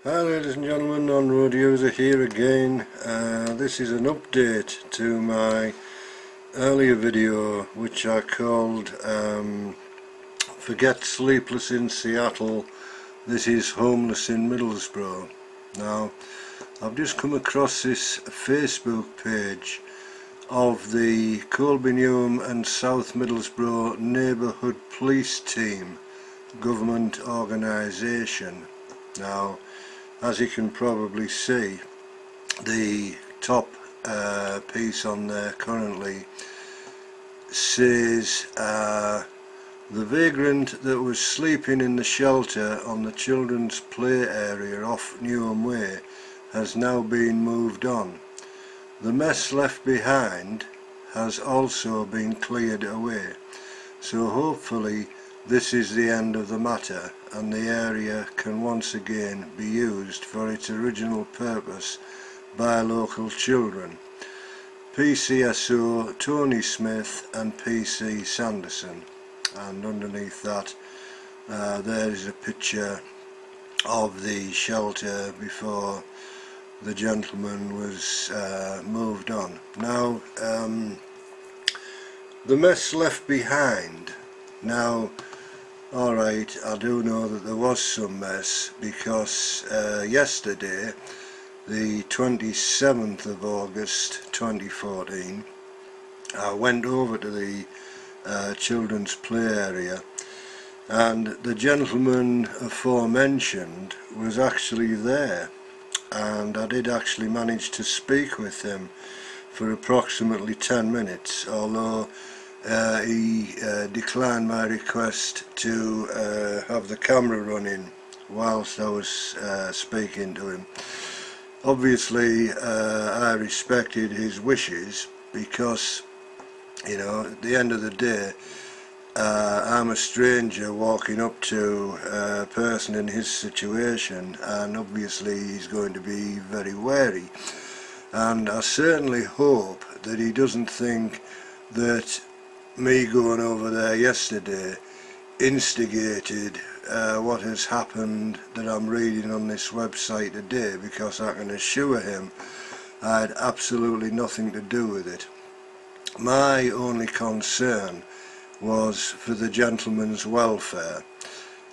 Hi ladies and gentlemen, on-road user here again. This is an update to my earlier video which I called Forget Sleepless in Seattle, this is Homeless in Middlesbrough. Now I've just come across this Facebook page of the Coulby, Newham and South Middlesbrough Neighbourhood Police Team government organisation. Now as you can probably see, the top piece on there currently says the vagrant that was sleeping in the shelter on the children's play area off Newham Way has now been moved on. The mess left behind has also been cleared away, so hopefully this is the end of the matter and the area can once again be used for its original purpose by local children. PCSO Tony Smith and PC Sanderson, and underneath that there is a picture of the shelter before the gentleman was moved on. Now the mess left behind. Now alright, I do know that there was some mess because yesterday, the 27th of August 2014, I went over to the children's play area and the gentleman aforementioned was actually there, and I did actually manage to speak with him for approximately 10 minutes, although he declined my request to have the camera running whilst I was speaking to him. Obviously I respected his wishes because, you know, at the end of the day I'm a stranger walking up to a person in his situation, and obviously he's going to be very wary, and I certainly hope that he doesn't think that me going over there yesterday instigated what has happened that I'm reading on this website today, because I can assure him I had absolutely nothing to do with it. My only concern was for the gentleman's welfare.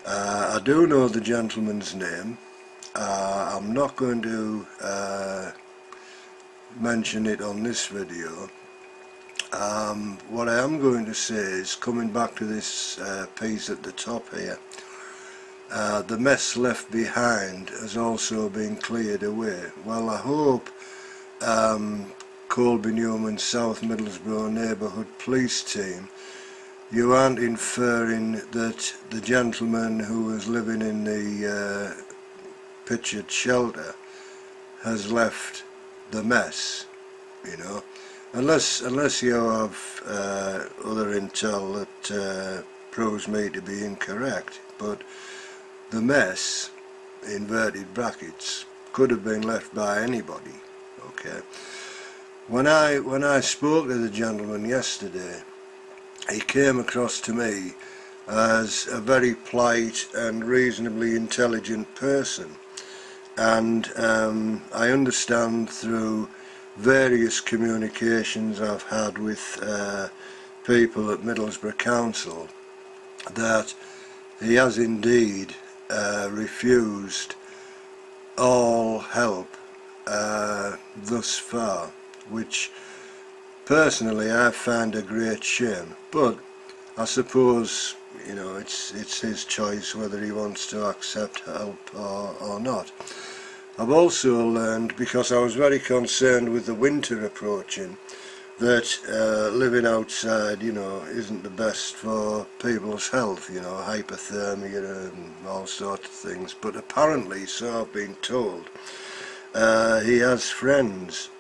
I do know the gentleman's name. I'm not going to mention it on this video. What I am going to say is, coming back to this piece at the top here, the mess left behind has also been cleared away. Well, I hope Coulby, Newham and South Middlesbrough Neighbourhood Police Team, you aren't inferring that the gentleman who was living in the pictured shelter has left the mess, you know. Unless you have other intel that proves me to be incorrect, but the mess, inverted brackets, could have been left by anybody. Okay. When I spoke to the gentleman yesterday, he came across to me as a very polite and reasonably intelligent person, and I understand through various communications I've had with people at Middlesbrough Council that he has indeed refused all help thus far, which personally I find a great shame, but I suppose, you know, it's his choice whether he wants to accept help or not. I've also learned, because I was very concerned with the winter approaching, that living outside, you know, isn't the best for people's health, you know, hypothermia and all sorts of things. But apparently, so I've been told, he has friends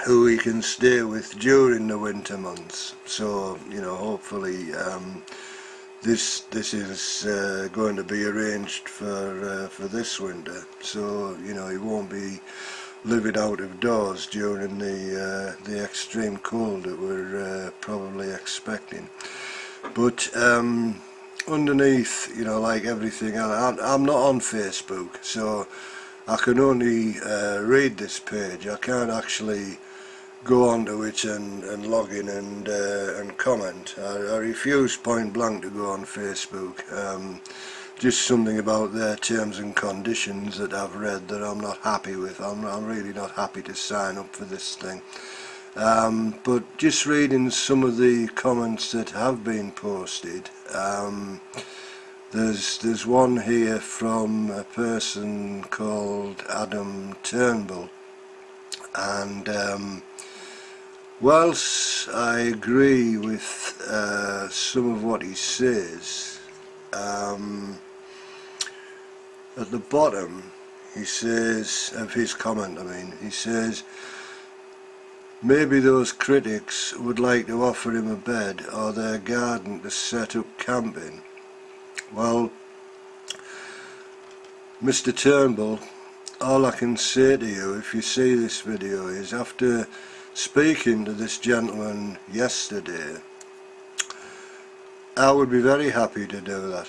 who he can stay with during the winter months. So, you know, hopefully this is going to be arranged for this winter, so, you know, he won't be living out of doors during the extreme cold that we're probably expecting. But underneath, you know, like everything else, I'm not on Facebook, so I can only read this page. I can't actually go onto it and log in and comment. I refuse point blank to go on Facebook. Just something about their terms and conditions that I've read that I'm not happy with. I'm really not happy to sign up for this thing. But just reading some of the comments that have been posted, there's one here from a person called Adam Turnbull, and whilst I agree with some of what he says, at the bottom he says, of his comment I mean, he says, maybe those critics would like to offer him a bed or their garden to set up camp in. Well, Mr. Turnbull, all I can say to you if you see this video is, after speaking to this gentleman yesterday, I would be very happy to do that.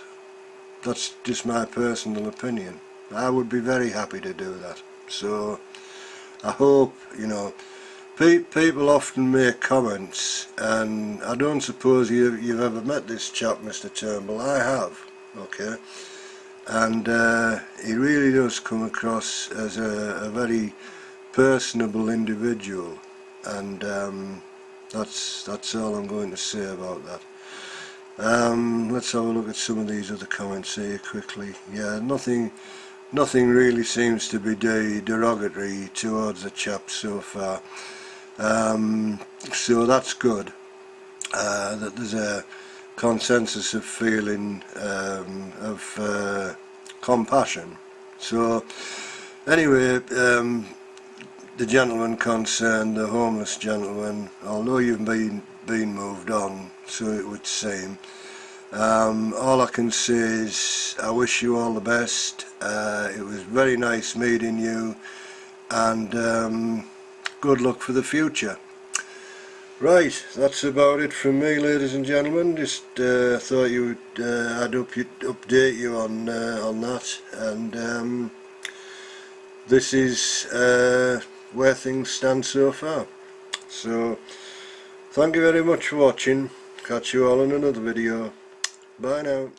That's just my personal opinion. I would be very happy to do that. So I hope, you know, people often make comments, and I don't suppose you've ever met this chap, Mr. Turnbull. I have, okay, and he really does come across as a very personable individual, and that's all I'm going to say about that. Let's have a look at some of these other comments here quickly. Yeah, nothing really seems to be derogatory towards the chap so far. So that's good, that there's a consensus of feeling of compassion. So anyway, the gentleman concerned, the homeless gentleman, although you've been moved on, so it would seem, all I can say is I wish you all the best. It was very nice meeting you, and good luck for the future. Right, that's about it from me, ladies and gentlemen. Just thought I'd update you on that, and this is where things stand so far. So thank you very much for watching. Catch you all in another video. Bye now.